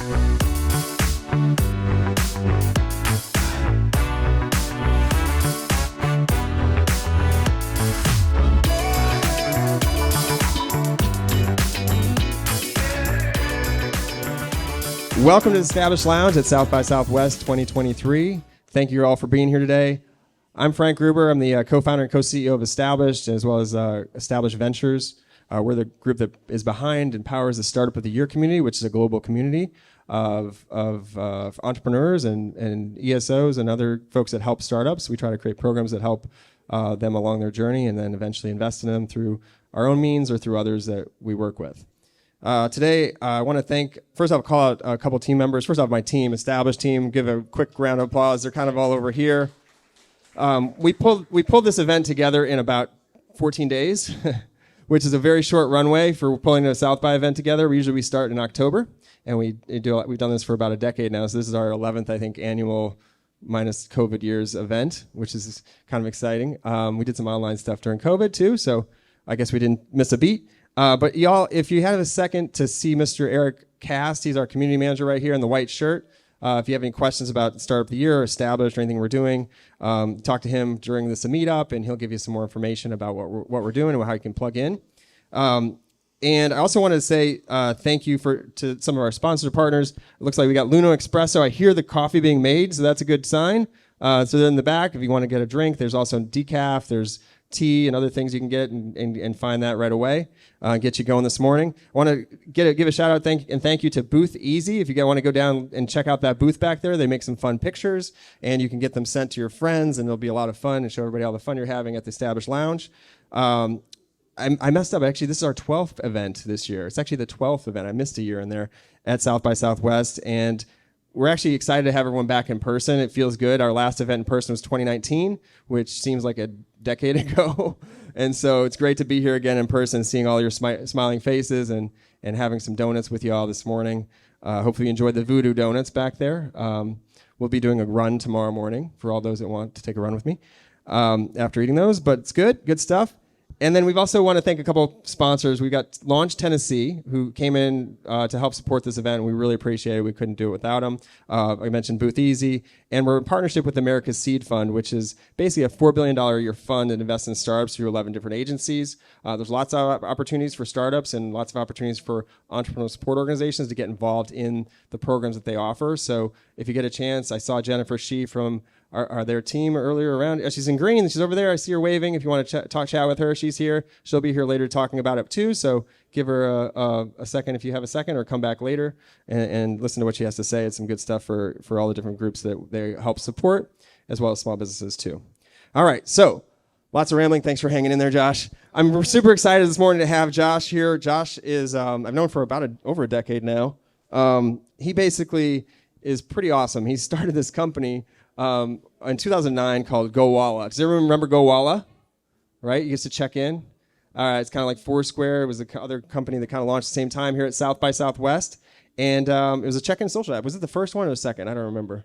Welcome to the Established Lounge at South by Southwest 2023. Thank you all for being here today. I'm Frank Gruber. I'm the co-founder and co-CEO of Established, as well as Established Ventures. We're the group that is behind and powers the Startup of the Year community, which is a global community of entrepreneurs and ESOs and other folks that help startups. We try to create programs that help them along their journey and then eventually invest in them through our own means or through others that we work with. Today, I want to thank, first I'll call out a couple team members. First off, my team, Established team, give a quick round of applause. They're kind of all over here. We pulled this event together in about 14 days, which is a very short runway for pulling a South by event together. We start in October, and we've done this for about a decade now. So this is our 11th, I think, annual minus COVID years event, which is kind of exciting. We did some online stuff during COVID too, so I guess we didn't miss a beat. But y'all, if you have a second to see Mr. Eric Cast, he's our community manager right here in the white shirt. If you have any questions about Startup of the Year or Established or anything we're doing, talk to him during this meetup, and he'll give you some more information about what we're doing and how you can plug in. And I also wanted to say thank you to some of our sponsor partners. It looks like we got Luno Espresso. I hear the coffee being made, so that's a good sign. So then in the back, if you want to get a drink, there's also decaf. There's tea and other things you can get and find that right away. Get you going this morning. I want to give a shout out thank you to Booth Easy. If you want to go down and check out that booth back there, they make some fun pictures and you can get them sent to your friends and it'll be a lot of fun and show everybody all the fun you're having at the Established Lounge. I messed up. Actually, this is our 12th event this year. It's actually the 12th event. I missed a year in there at South by Southwest, and we're actually excited to have everyone back in person. It feels good. Our last event in person was 2019, which seems like a decade ago. And so it's great to be here again in person, seeing all your smiling faces and having some donuts with you all this morning. Hopefully you enjoyed the Voodoo Donuts back there. We'll be doing a run tomorrow morning for all those that want to take a run with me after eating those. But it's good stuff. And then we've also want to thank a couple sponsors. We got Launch Tennessee, who came in to help support this event. We really appreciate it. We couldn't do it without them. I mentioned Booth Easy. And we're in partnership with America's Seed Fund, which is basically a $4 billion a year fund that invests in startups through 11 different agencies. There's lots of opportunities for startups and lots of opportunities for entrepreneurial support organizations to get involved in the programs that they offer. So if you get a chance, I saw Jennifer Shee from their team earlier around. She's in green. She's over there. I see her waving. If you want to chat with her, she's here. She'll be here later talking about it too. So give her a second if you have a second, or come back later and listen to what she has to say. It's some good stuff for all the different groups that they help support, as well as small businesses too. All right, so lots of rambling. Thanks for hanging in there, Josh. I'm super excited this morning to have Josh here. Josh is I've known for about over a decade now. He basically is pretty awesome. He started this company in 2009 called Gowalla. Does everyone remember Gowalla? Right? You used to check in. It's kind of like Foursquare. It was the other company that kind of launched at the same time here at South by Southwest. And it was a check-in social app. Was it the first one or the second? I don't remember.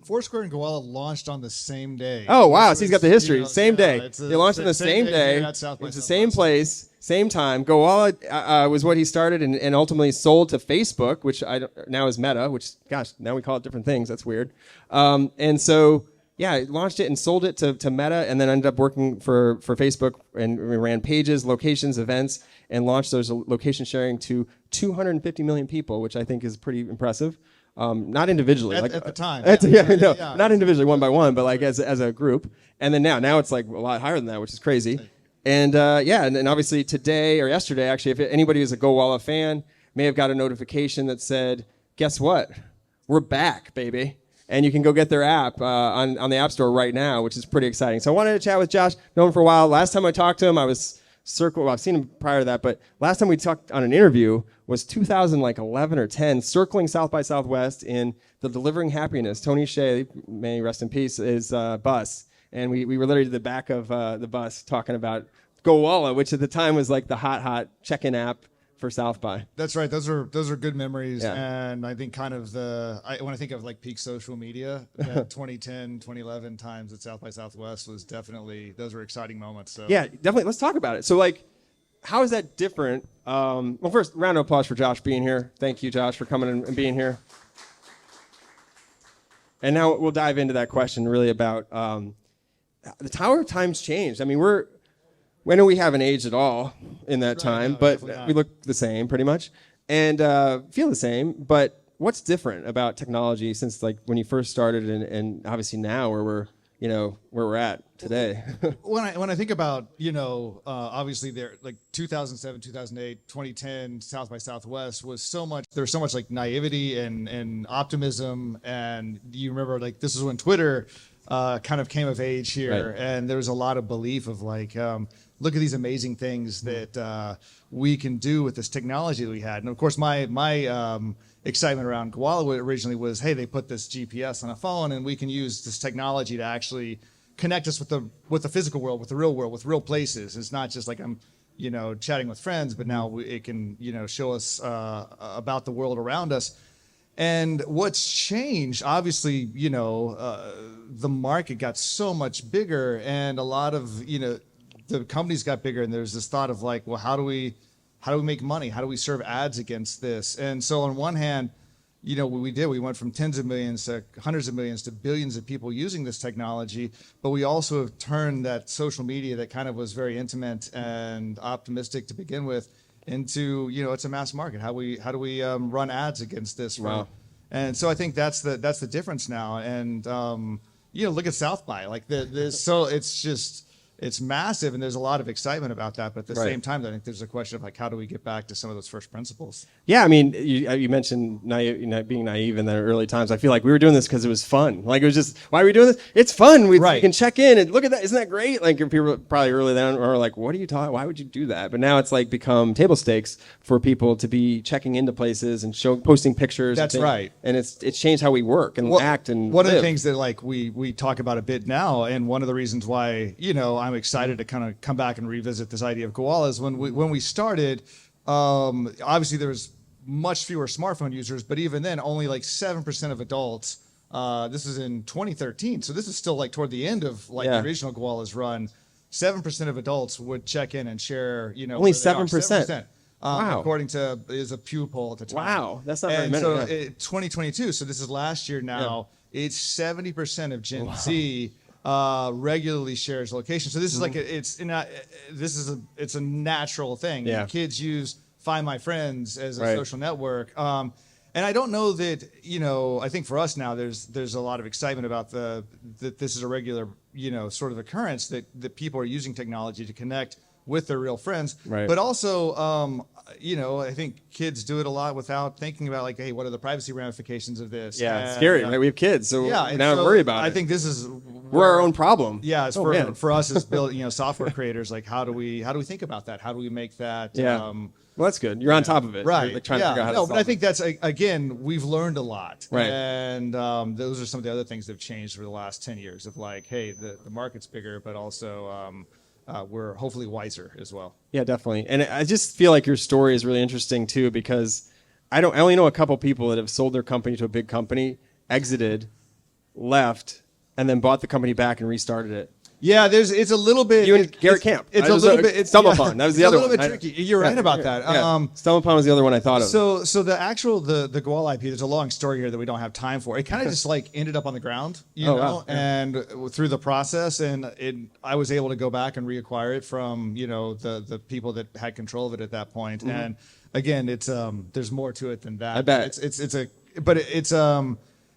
Foursquare and Gowalla launched on the same day. Oh, wow. So he's got the history. Same day. They launched on the same day. It's the same place, same time. Gowalla was what he started and ultimately sold to Facebook, which now is Meta, which, gosh, now we call it different things. That's weird. And so, yeah, launched it and sold it to Meta, and then ended up working for Facebook, and we ran pages, locations, events, and launched those location sharing to 250 million people, which I think is pretty impressive. Not individually, at the time. Not individually, one by one, but like as a group. And then now it's like a lot higher than that, which is crazy. And and obviously today or yesterday, actually, if anybody who's a Gowalla fan may have got a notification that said, "Guess what? We're back, baby!" And you can go get their app on the App Store right now, which is pretty exciting. So I wanted to chat with Josh. Known him for a while. Last time I talked to him, I was I've seen him prior to that, but last time we talked on an interview was 2011 or 10, circling South by Southwest in the Delivering Happiness. Tony Shea, may he rest in peace, is bus. And we were literally to the back of the bus talking about Gowalla, which at the time was like the hot check-in app for South by. That's right. Those are good memories. Yeah. And I think kind of when I think of like peak social media, that 2010, 2011 times at South by Southwest was definitely, those were exciting moments. So yeah, definitely. Let's talk about it. So like, how is that different? Well, first, round of applause for Josh being here. Thank you, Josh, for coming and being here. And now we'll dive into that question really about how times changed. I mean, I know we haven't aged at all in that time, but we look the same pretty much and feel the same. But what's different about technology since like when you first started and obviously now where we're at today? When I think about, obviously there like 2007, 2008, 2010, South by Southwest was there was so much like naivety and optimism. And you remember like this is when Twitter kind of came of age here. Right. And there was a lot of belief of like, look at these amazing things that we can do with this technology that we had. And of course, my excitement around Gowalla originally was, hey, they put this GPS on a phone and we can use this technology to actually connect us with the physical world, with the real world, with real places. It's not just like I'm, chatting with friends, but now it can, show us about the world around us. And what's changed, obviously, the market got so much bigger and a lot of, the companies got bigger and there's this thought of like, well, how do we make money? How do we serve ads against this? And so on one hand, what we did, we went from tens of millions to hundreds of millions to billions of people using this technology. But we also have turned that social media that kind of was very intimate and optimistic to begin with into, it's a mass market. How do we run ads against this? Wow. And so I think that's the difference now. And, look at South by like so it's massive and there's a lot of excitement about that. But at the same time, I think there's a question of like, how do we get back to some of those first principles? Yeah. I mean, you mentioned being naive in the early times. I feel like we were doing this because it was fun. Like it was just, why are we doing this? It's fun. We can check in and look at that. Isn't that great? Like people probably early then were like, what are you talking? Why would you do that? But now it's like become table stakes for people to be checking into places and posting pictures. That's right. And it's changed how we work and act and one live. of the things that like we talk about a bit now, and one of the reasons why, I'm excited to kind of come back and revisit this idea of Gowalla is when we started, obviously there was much fewer smartphone users, but even then only like 7% of adults, this is in 2013. So this is still like toward the end of like the original Gowalla's run, 7% of adults would check in and share, only 7%. Wow. According to is a Pew poll at the time. Wow. That's not very many. So 2022, so this is last year now, it's 70% of Gen Z regularly shares location. So this is like it's a natural thing. Yeah. Kids use Find My Friends as a social network. And I don't know that, I think for us now there's a lot of excitement about that this is a regular, sort of occurrence that people are using technology to connect with their real friends. Right. But also, I think kids do it a lot without thinking about like, hey, what are the privacy ramifications of this? Yeah, it's scary. Right? We have kids, so now so worry about it. I think this is we're our own problem. Yeah, it's for us as software creators, like how do we think about that? How do we make that? Well, that's good. You're on top of it, right? You're, like, trying to figure out how to solve but I think that's again, we've learned a lot, right? And those are some of the other things that have changed over the last 10 years. Of like, hey, the market's bigger, but also we're hopefully wiser as well. Yeah, definitely. And I just feel like your story is really interesting too, because I only know a couple people that have sold their company to a big company, exited, left, and then bought the company back and restarted it. Yeah, it's a little bit. You and Garrett Camp. It's a little bit. StumbleUpon. That was the other one. It's a little bit tricky. You're right about that. StumbleUpon was the other one I thought of. So the Gowalla IP. There's a long story here that we don't have time for. It kind of just like ended up on the ground, Wow. and through the process, and I was able to go back and reacquire it from the people that had control of it at that point. Mm-hmm. And again, it's there's more to it than that. I bet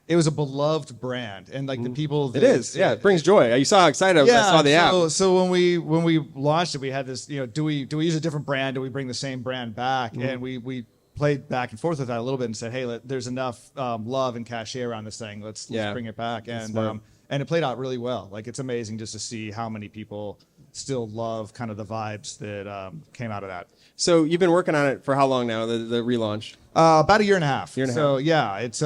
it was a beloved brand, and like the people. It is. Yeah, it brings joy. You saw how excited I saw the app. So when we launched it, we had this. Do we use a different brand? Do we bring the same brand back? Mm-hmm. And we played back and forth with that a little bit and said, hey, there's enough love and cachet around this thing. Let's bring it back. And it played out really well. Like it's amazing just to see how many people still love kind of the vibes that came out of that. So you've been working on it for how long now? The relaunch? About a year and a half. Yeah, it's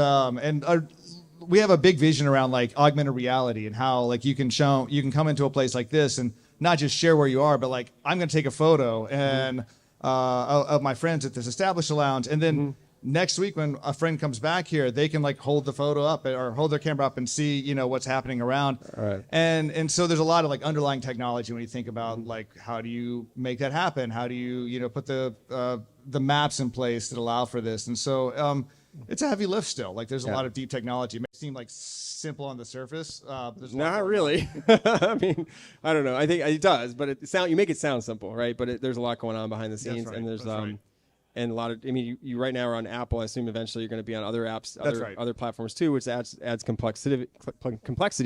we have a big vision around like augmented reality and how like you can come into a place like this and not just share where you are, but like I'm going to take a photo and of my friends at this established lounge, and then next week when a friend comes back here, they can like hold the photo up or hold their camera up and see, you know, what's happening around. Right. And so there's a lot of like underlying technology when you think about like how do you make that happen? How do you, you know, put the maps in place that allow for this? And so it's a heavy lift still. Like there's a lot of deep technology. It may seem like simple on the surface. Not really. I mean, I don't know. I think it does, but you make it sound simple, right? But there's a lot going on behind the scenes, right, and there's right. and a lot of. I mean, you right now are on Apple. I assume eventually you're going to be on other apps, other platforms too, which adds complexity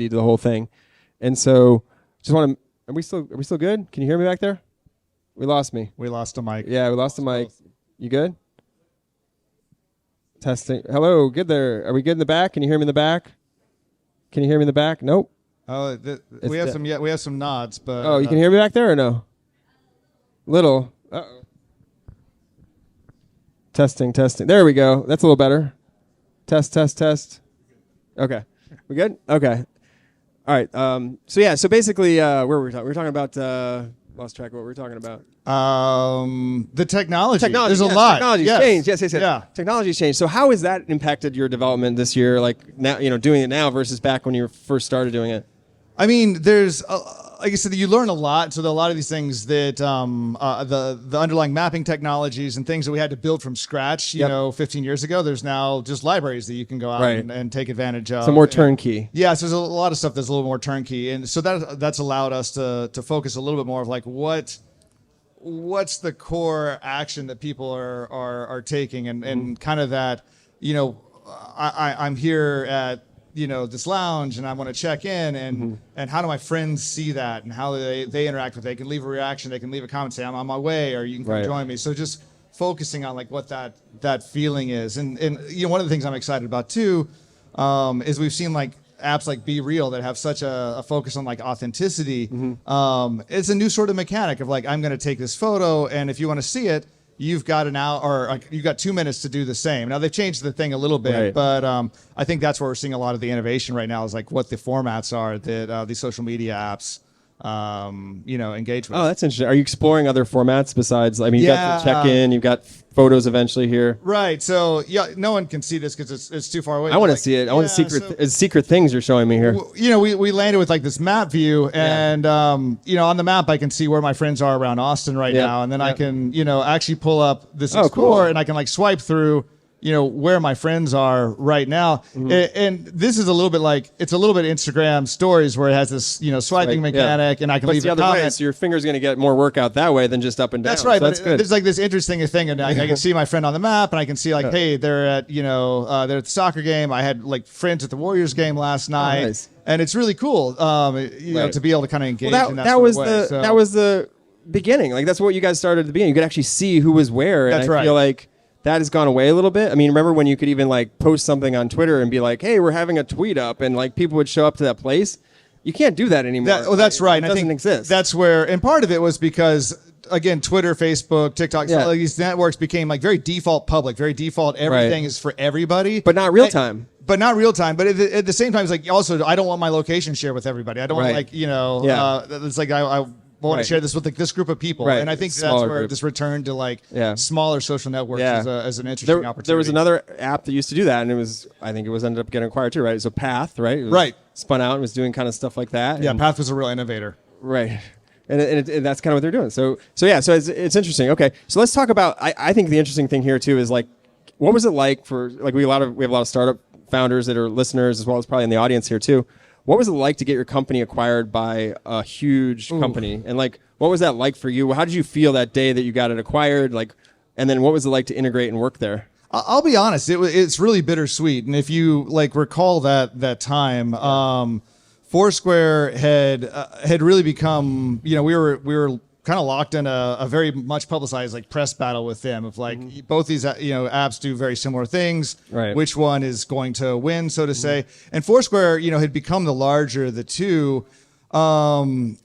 to the whole thing. And so, just want to. Are we still good? Can you hear me back there? We lost me. We lost a mic. Yeah, we lost the mic. You good? Testing. Hello, good there. Are we good in the back? Can you hear me in the back? Can you hear me in the back? Nope. Oh, we have some nods, but you can hear me back there or no? Little. Uh-oh. Testing. There we go. That's a little better. Test. Okay. We good? Okay. All right. So basically, where were we talking? We were talking about. Lost track of what we were talking about. The technology. There's a lot. Technology's changed. Yes. Yeah. Technology's changed. So how has that impacted your development this year? Like now, you know, doing it now versus back when you first started doing it. I mean, there's like I said, you learn a lot. So there are a lot of these things that the underlying mapping technologies and things that we had to build from scratch, you know, 15 years ago. There's now just libraries that you can go out and take advantage of. Some more turnkey. Yeah, so there's a lot of stuff that's a little more turnkey, and so that's allowed us to focus a little bit more of like what's the core action that people are taking, and kind of that, you know, I'm here at, you know, this lounge and I want to check in and how do my friends see that and how they interact with it. They can leave a reaction, they can leave a comment, say I'm on my way, or you can come join me. So just focusing on like what that feeling is. And you know, one of the things I'm excited about too is we've seen like apps like Be Real that have such a focus on like authenticity. It's a new sort of mechanic of like, I'm going to take this photo and if you want to see it, you've got an hour or like, you've got 2 minutes to do the same. Now they've changed the thing a little bit, but I think that's where we're seeing a lot of the innovation right now is like what the formats are that these social media apps, you know, engage with. Oh, that's interesting. Are you exploring other formats besides, I mean, you've got the check-in, you've got photos eventually here. Right. So yeah, no one can see this because it's too far away. I want to see it. I want secret things you're showing me here. You know, we landed with like this map view and, you know, on the map, I can see where my friends are around Austin right now. And then I can, you know, actually pull up this Explorer and I can like swipe through, you know, where my friends are right now. And this is a little bit like, it's a little bit Instagram stories where it has this, you know, swiping mechanic and I can leave a comment. Way, so your finger's going to get more workout that way than just up and down. That's right. So that's good. There's like this interesting thing and I can see my friend on the map and I can see like, hey, they're at, you know, they're at the soccer game. I had like friends at the Warriors game last night. Oh, nice. And it's really cool, you know, to be able to kind of engage in that sort of way. That was the beginning. Like that's what you guys started at the beginning. You could actually see who was where. And I feel like that has gone away a little bit. I mean, remember when you could even like post something on Twitter and be like, hey, we're having a tweet up and like people would show up to that place. You can't do that anymore. That's right. It doesn't exist. That's where, and part of it was because, again, Twitter, Facebook, TikTok, all of these networks became like very default public, very default. Everything is for everybody. But not real time. But at the same time, it's like also, I don't want my location shared with everybody. I don't want like, you know, it's like I want to share this with like this group of people. And I think that's where this return to like smaller social networks is an interesting opportunity. There was another app that used to do that, and I think it was ended up getting acquired too, right? So Path, right? It was spun out and was doing kind of stuff like that. Yeah, Path was a real innovator. Right. And that's kind of what they're doing. So it's interesting. Okay, so let's talk about. I think the interesting thing here too is like, what was it like for like we have a lot of startup founders that are listeners as well as probably in the audience here too. What was it like to get your company acquired by a huge company? And like, what was that like for you? How did you feel that day that you got it acquired? Like, and then what was it like to integrate and work there? I'll be honest, it's really bittersweet. And if you like recall that time, Foursquare had really become, you know, we were kind of locked in a very much publicized like press battle with them of like both these apps do very similar things. Right. Which one is going to win, so to say? And Foursquare, you know, had become the larger of the two, and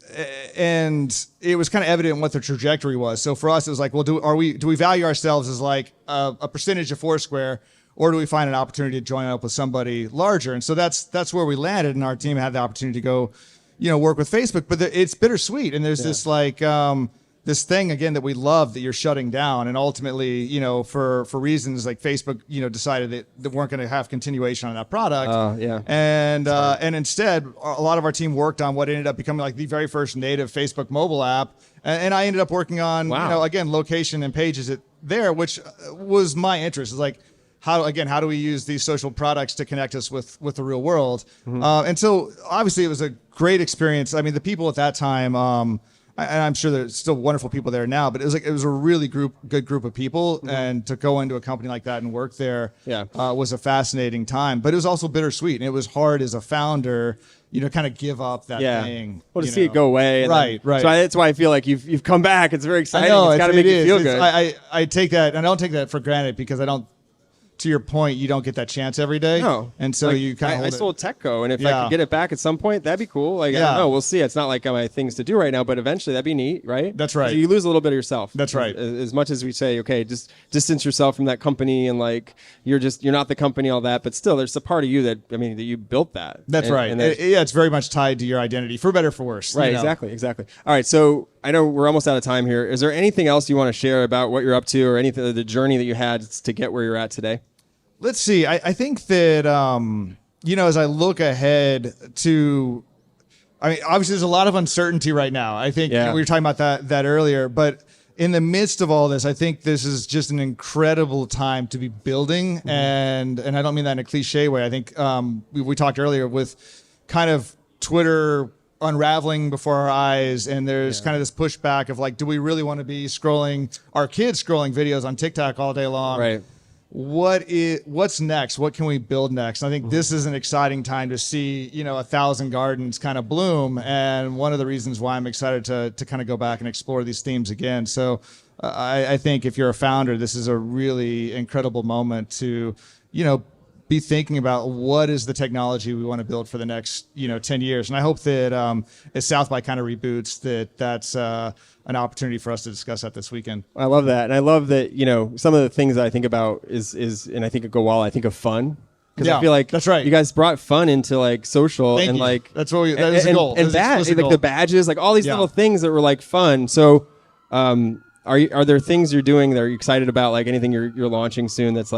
it was kind of evident what the trajectory was. So for us, it was like, well, do we value ourselves as like a percentage of Foursquare, or do we find an opportunity to join up with somebody larger? And so that's where we landed, and our team had the opportunity to go, you know, work with Facebook, but it's bittersweet. And there's this like, this thing again that we love that you're shutting down, and ultimately, for reasons like Facebook, decided that they weren't going to have continuation on that product. Yeah. And instead, a lot of our team worked on what ended up becoming like the very first native Facebook mobile app, and I ended up working on again location and pages there, which was my interest. Is like how do we use these social products to connect us with the real world? And so obviously it was a great experience. I mean, the people at that time. And I'm sure there's still wonderful people there now, but it was a really good group of people, and to go into a company like that and work there was a fascinating time. But it was also bittersweet, and it was hard as a founder, kind of give up that thing. Well, to see it go away, right. So that's why I feel like you've come back. It's very exciting. I know, it's got to make you feel good. I take that, and I don't take that for granted because I don't. To your point, you don't get that chance every day. No. And so you kind of I sold TechCo, and if I could get it back at some point, that'd be cool. Like, I don't know. We'll see. It's not like my things to do right now, but eventually that'd be neat, right? That's right. So you lose a little bit of yourself. That's right. As much as we say, okay, just distance yourself from that company, and like you're not the company, all that, but still there's a part of you that you built that. That's right. And it's very much tied to your identity, for better or for worse. Right, exactly. All right, so I know we're almost out of time here. Is there anything else you want to share about what you're up to, or anything, the journey that you had to get where you're at today? Let's see. I think that, as I look ahead to, obviously there's a lot of uncertainty right now. I think we were talking about that earlier, but in the midst of all this, I think this is just an incredible time to be building. And I don't mean that in a cliche way. I think we talked earlier with kind of Twitter unraveling before our eyes, and there's kind of this pushback of like, do we really want to be our kids scrolling videos on TikTok all day long? Right. What's next? What can we build next? I think this is an exciting time to see, 1,000 gardens kind of bloom. And one of the reasons why I'm excited to kind of go back and explore these themes again. So I think if you're a founder, this is a really incredible moment to, be thinking about what is the technology we want to build for the next, 10 years. And I hope that as South by kind of reboots, that's an opportunity for us to discuss that this weekend. I love that. And I love that, some of the things that I think about is and I think of Gowalla, I think of fun. Because I feel like that's right. You guys brought fun into like social. Thank and you. like that's what that is the goal. And that, like the badges, like all these little things that were like fun. So are there things you're doing that are you excited about, like anything you're launching soon that's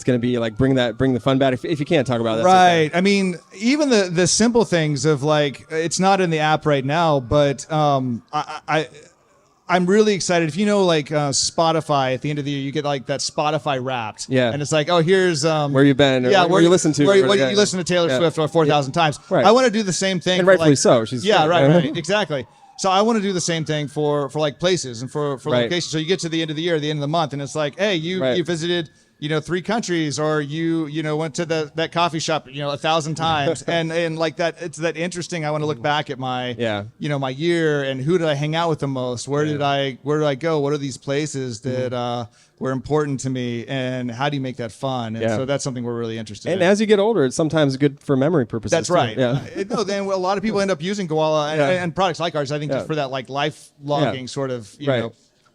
going to be like bring the fun back if you can't talk about that. Right. Okay. Even the simple things of like, it's not in the app right now, but I'm really excited. If Spotify at the end of the year, you get like that Spotify Wrapped. Yeah. And it's like, oh, here's where you've been. Or where you listen to. You listen to Taylor Swift or 4,000 times. Right. I want to do the same thing. And rightfully so. She's right. Exactly. So I want to do the same thing for like places and for locations. So you get to the end of the year, the end of the month, and it's like, hey, you visited 3 countries, or you went to that coffee shop 1,000 times, and like that, it's that interesting. I want to look back at my my year, and who did I hang out with the most? Where did I go? What are these places that were important to me, and how do you make that fun? And so that's something we're really interested in. And as you get older, it's sometimes good for memory purposes. That's right. Too. Yeah. Then a lot of people end up using Gowalla and products like ours. I think just for that like life logging sort of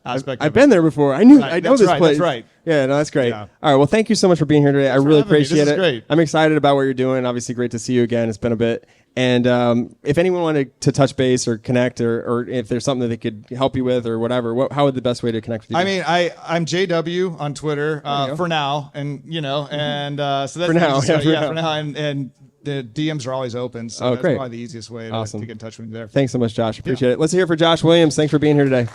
aspect. I've been there before. I know this place. That's right. Yeah, no, that's great. Yeah. All right, well, thank you so much for being here today. I really appreciate it. Great. I'm excited about what you're doing. Obviously, great to see you again. It's been a bit. And if anyone wanted to touch base or connect, or if there's something that they could help you with or whatever, how would the best way to connect with you? I'm JW on Twitter for now, and and so that's for now. For now, and the DMs are always open. So that's great. probably the easiest way to get in touch with me there. Thanks so much, Josh. Appreciate it. Let's hear it for Josh Williams. Thanks for being here today.